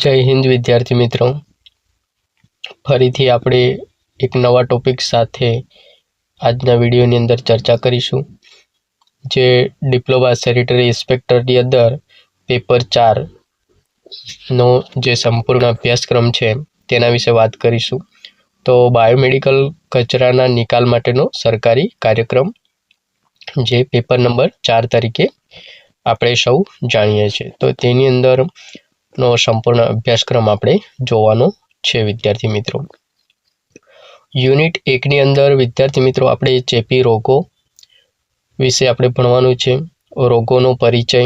જય હિન્દ વિદ્યાર્થી મિત્રો, ફરીથી આપણે એક નવા ટોપિક સાથે આજના વિડીયોની અંદર ચર્ચા કરીશું, જે ડિપ્લોમા સેનિટરી ઇન્સ્પેક્ટરની અંદર પેપર 4નો જે સંપૂર્ણ અભ્યાસક્રમ છે તેના વિશે વાત કરીશું. તો બાયોમેડિકલ કચરાના નિકાલ માટેનો સરકારી કાર્યક્રમ, જે પેપર નંબર 4 તરીકે આપણે સૌ જાણીએ છીએ, તો તેની અંદર નો સંપૂર્ણ અભ્યાસક્રમ આપણે જોવાનો છે વિદ્યાર્થી મિત્રો. યુનિટ 1 ની અંદર વિદ્યાર્થી મિત્રો આપણે ચેપી રોગો વિશે આપણે ભણવાનું છે. રોગોનો પરિચય,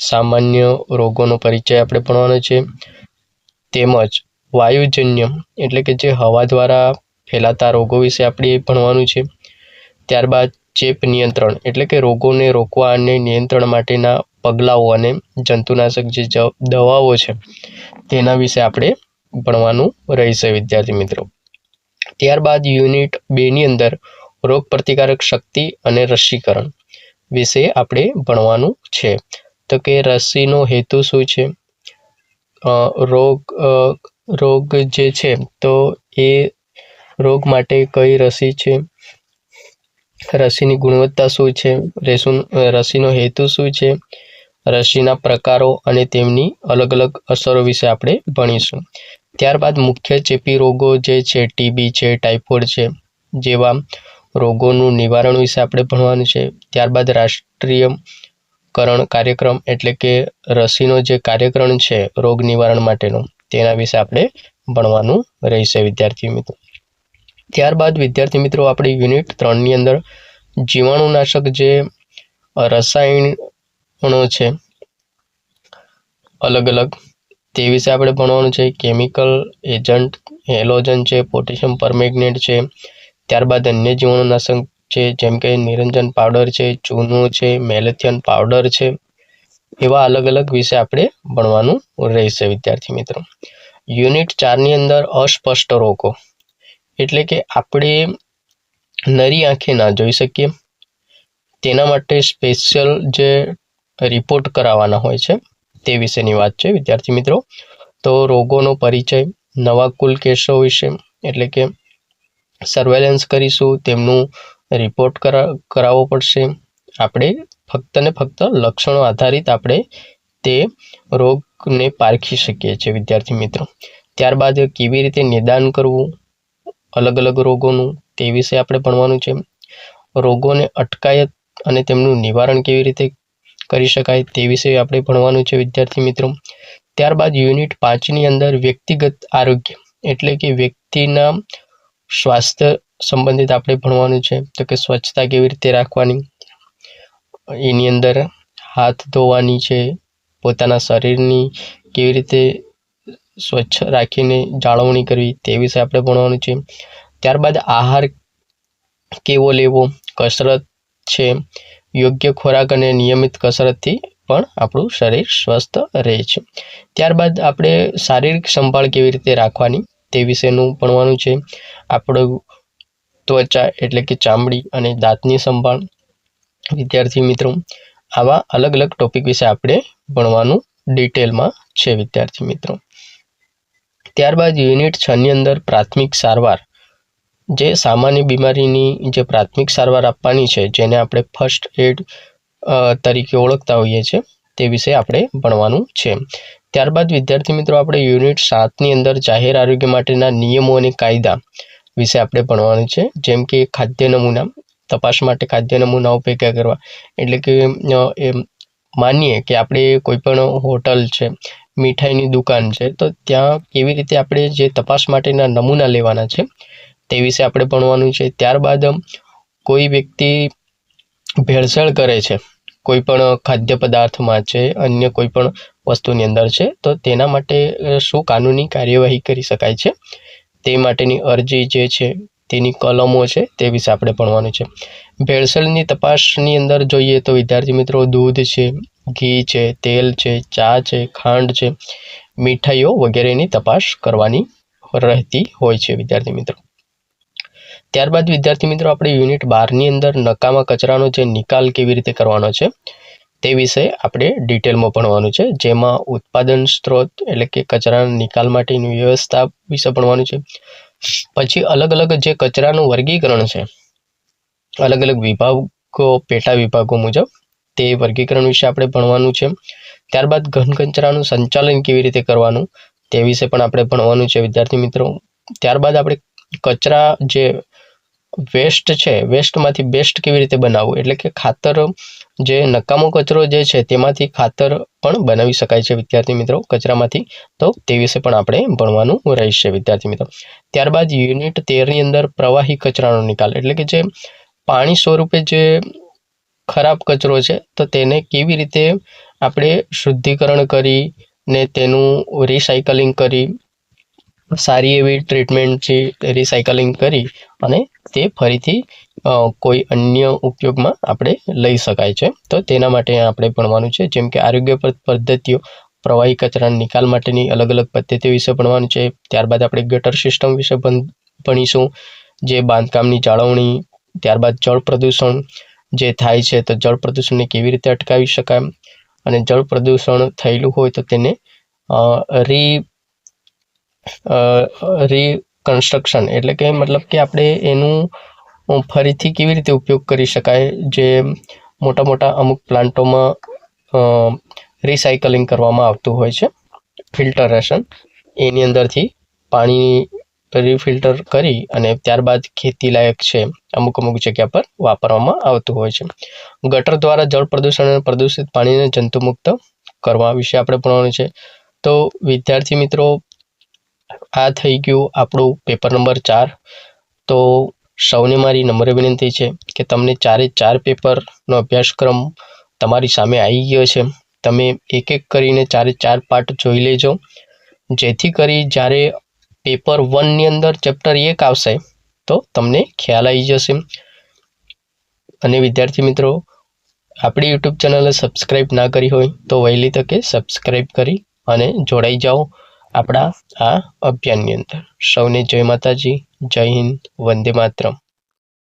સામાન્ય રોગોનો પરિચય આપણે ભણવાનો છે, તેમજ વાયુજન્ય એટલે કે જે હવા દ્વારા ફેલાતા રોગો વિશે આપણે ભણવાનું છે. ત્યારબાદ ચેપ નિયંત્રણ એટલે કે રોગોને રોકવા અને નિયંત્રણ માટેના પગલાઓ અને જંતુનાશક જે દવાઓ છે તેના વિશે આપણે ભણવાનું રહેશે વિદ્યાર્થી મિત્રો. ત્યારબાદ યુનિટ 2 ની અંદર રોગ પ્રતિકારક શક્તિ અને રસીકરણ વિશે આપણે ભણવાનું છે. તો કે રસીનો હેતુ શું છે, રોગ જે છે તો એ રોગ માટે કઈ રસી છે, રસીની ગુણવત્તા શું છે, રસીનો હેતુ શું છે, રસીના પ્રકારો અને તેમની અલગ અલગ અસરો વિશે આપણે ભણીશું. ત્યારબાદ મુખ્ય ચેપી રોગો જે છે ટીબી છે, ટાઇફોઇડ છે જેવા રોગોનું નિવારણ વિશે આપણે ભણવાનું છે. ત્યારબાદ રાષ્ટ્રીયકરણ કાર્યક્રમ એટલે કે રસીનો જે કાર્યક્રમ છે રોગ નિવારણ માટેનો, તેના વિશે આપણે ભણવાનું રહેશે વિદ્યાર્થી મિત્રો. ત્યારબાદ વિદ્યાર્થી મિત્રો આપણે યુનિટ 3 ની અંદર જીવાણુનાશક જે રસાયણો છે અલગ અલગ, તે વિશે આપણે ભણવાનું છે. કેમિકલ એજન્ટ, હેલોજન છે, પોટેશિયમ પરમેંગનેટ છે. ત્યારબાદ અન્ય જીવાણુનાશક છે જેમ કે નિરંજન પાવડર છે, ચૂનો છે, મેલેથિયન પાવડર છે, એવા અલગ અલગ વિશે આપણે ભણવાનું રહેશે વિદ્યાર્થી મિત્રો. યુનિટ 4 ની અંદર અસ્પષ્ટ રોગો એટલે કે આપણે નરી આંખે ના જોઈ શકીએ, તેના માટે સ્પેશિયલ જે રિપોર્ટ કરાવવાના હોય છે તે વિશેની વાત છે વિદ્યાર્થી મિત્રો. તો રોગોનો પરિચય, નવા કુલ કેસો વિશે એટલે કે સર્વેલન્સ કરીશું, તેમનું રિપોર્ટ કરાવવો પડશે. આપણે ફક્ત ને ફક્ત લક્ષણો આધારિત આપણે તે રોગને પારખી શકીએ છીએ વિદ્યાર્થી મિત્રો. ત્યારબાદ કેવી રીતે નિદાન કરવું અલગ અલગ રોગોનું, તે વિશે આપણે ભણવાનું છે. રોગોને અટકાયત અને તેમનું નિવારણ કેવી રીતે કરી શકાય તે વિશે આપણે ભણવાનું છે વિદ્યાર્થી મિત્રો. ત્યારબાદ યુનિટ 5 ની અંદર વ્યક્તિગત આરોગ્ય એટલે કે વ્યક્તિના સ્વાસ્થ્ય સંબંધિત આપણે ભણવાનું છે. તો કે સ્વચ્છતા કેવી રીતે રાખવાની, એની અંદર હાથ ધોવાની છે, પોતાના શરીરની કેવી રીતે સ્વચ્છ રાખીને જાળવણી કરવી તે વિશે આપણે ભણવાનું છે. ત્યારબાદ આહાર કેવો લેવો, કસરત છે, યોગ્ય ખોરાક અને નિયમિત કસરતથી પણ આપણું શરીર સ્વસ્થ રહે છે. ત્યારબાદ આપણે શારીરિક સંભાળ કેવી રીતે રાખવાની તે વિશેનું ભણવાનું છે. આપણું ત્વચા એટલે કે ચામડી અને દાંતની સંભાળ વિદ્યાર્થી મિત્રો, આવા અલગ અલગ ટોપિક વિશે આપણે ભણવાનું ડિટેલમાં છે વિદ્યાર્થી મિત્રો. ત્યારબાદ યુનિટ 6 ની અંદર પ્રાથમિક સારવાર, જે સામાન્ય બીમારીની જે પ્રાથમિક સારવાર આપવાની છે જેને આપણે ફર્સ્ટ એડ તરીકે ઓળખતા હોઈએ છીએ તે વિશે આપણે ભણવાનું છે. ત્યારબાદ વિદ્યાર્થી મિત્રો આપણે યુનિટ 7 ની અંદર જાહેર આરોગ્ય માટેના નિયમો અને કાયદા વિશે આપણે ભણવાનું છે. જેમ કે ખાદ્ય નમૂના તપાસ માટે ખાદ્ય નમૂનાઓ ભેગા કરવા એટલે કે માનીએ કે આપણે કોઈ પણ હોટલ છે, મીઠાઈની દુકાન છે, તો ત્યાં કેવી રીતે આપણે જે તપાસ માટેના નમૂના લેવાના છે તે વિશે આપણે ભણવાનું છે. ત્યારબાદ કોઈ વ્યક્તિ ભેળસેળ કરે છે કોઈ પણ ખાદ્ય પદાર્થમાં છે, અન્ય કોઈ પણ વસ્તુની અંદર છે, તો તેના માટે શું કાનૂની કાર્યવાહી કરી શકાય છે તે માટેની અરજી જે છે તેની કલમો છે તે વિશે આપણે ભણવાનું છે. ભેળસેળની તપાસની અંદર જોઈએ તો વિદ્યાર્થી મિત્રો દૂધ છે, ઘી છે, તેલ છે, ચા છે, ખાંડ છે, મીઠાઈઓ વગેરેની તપાસ કરવાની રહેતી હોય છે વિદ્યાર્થી મિત્રો. ત્યારબાદ વિદ્યાર્થી મિત્રો આપણે યુનિટ 12 ની અંદર નકામા કચરાનો જે નિકાલ કેવી રીતે કરવાનો છે તે વિશે આપણે ડિટેલમાં ભણવાનું છે, જેમાં ઉત્પાદન સ્ત્રોત એટલે કે કચરાના નિકાલ માટેની વ્યવસ્થા વિશે ભણવાનું છે. પછી અલગ અલગ જે કચરાનું વર્ગીકરણ છે, અલગ અલગ વિભાગો, પેટા વિભાગો મુજબ તે વર્ગીકરણ વિશે આપણે ભણવાનું છે. ત્યારબાદ ઘન કચરાનું સંચાલન કેવી રીતે કરવાનું તે વિશે પણ આપણે ભણવાનું છે વિદ્યાર્થી મિત્રો. ત્યારબાદ આપણે કચરા જે વેસ્ટ છે, વેસ્ટમાંથી બેસ્ટ કેવી રીતે બનાવવું, એટલે કે ખાતર, જે નકામો કચરો જે છે તેમાંથી ખાતર પણ બનાવી શકાય છે વિદ્યાર્થી મિત્રો કચરામાંથી, તો તે વિશે પણ આપણે ભણવાનું રહેશે વિદ્યાર્થી મિત્રો. ત્યારબાદ યુનિટ 13ની અંદર પ્રવાહી કચરાનો નિકાલ, એટલે કે જે પાણી સ્વરૂપે જે ખરાબ કચરો છે તો તેને કેવી રીતે આપણે શુદ્ધિકરણ કરી ને તેનું રિસાયકલિંગ કરી, સારી એવી ટ્રીટમેન્ટથી રિસાયકલિંગ કરી અને તે ફરીથી કોઈ અન્ય ઉપયોગમાં આપણે લઈ શકાય છે, તો તેના માટે આપણે ભણવાનું છે. જેમ કે આરોગ્યપ્રદ પદ્ધતિઓ, પ્રવાહી કચરાના નિકાલ માટેની અલગ અલગ પદ્ધતિઓ વિશે ભણવાનું છે. ત્યારબાદ આપણે ગટર સિસ્ટમ વિશે ભણીશું, જે બાંધકામની જાળવણી. ત્યારબાદ જળ પ્રદૂષણ જે થાય છે તો જળ પ્રદૂષણને કેવી રીતે અટકાવી શકાય, અને જળ પ્રદૂષણ થયેલું હોય તો તેને રિકન્સ્ટ્રક્શન એટલે કે મતલબ કે આપણે એનું ફરીથી કેવી રીતે ઉપયોગ કરી શકાય. જે મોટા મોટા અમુક પ્લાન્ટોમાં રિસાયકલિંગ કરવામાં આવતું હોય છે, ફિલ્ટરેશન, એની અંદરથી પાણી રિફિલ્ટર કરી અને ત્યારબાદ ખેતી લાયક છે અમુક જગ્યા પર વાપરવામાં આવતું હોય છે. ગટર દ્વારા જળ પ્રદૂષણ અને પ્રદૂષિત પાણીને જંતુમુક્ત કરવા વિશે આપણે ભણવાનું છે. તો વિદ્યાર્થી મિત્રો, આ થઈ ગયું આપણું પેપર નંબર 4. તો સૌને મારી નમ્ર વિનંતી છે કે તમને 4 પેપરનો અભ્યાસક્રમ તમારી સામે આવી ગયો છે. તમે એક એક કરીને 4 પાર્ટ જોઈ લેજો, જેથી કરી જ્યારે પેપર 1ની અંદર ચેપ્ટર 1 આવશે તો તમને ખ્યાલ આવી જશે. અને વિદ્યાર્થી મિત્રો, આપણી યુટ્યુબ ચેનલને સબસ્ક્રાઈબ ના કરી હોય તો વહેલી તકે સબસ્ક્રાઈબ કરી અને જોડાઈ જાઓ આપણા આ અભિયાનની અંદર. સૌને જય માતાજી, જય હિન્દ, વંદે માતરમ.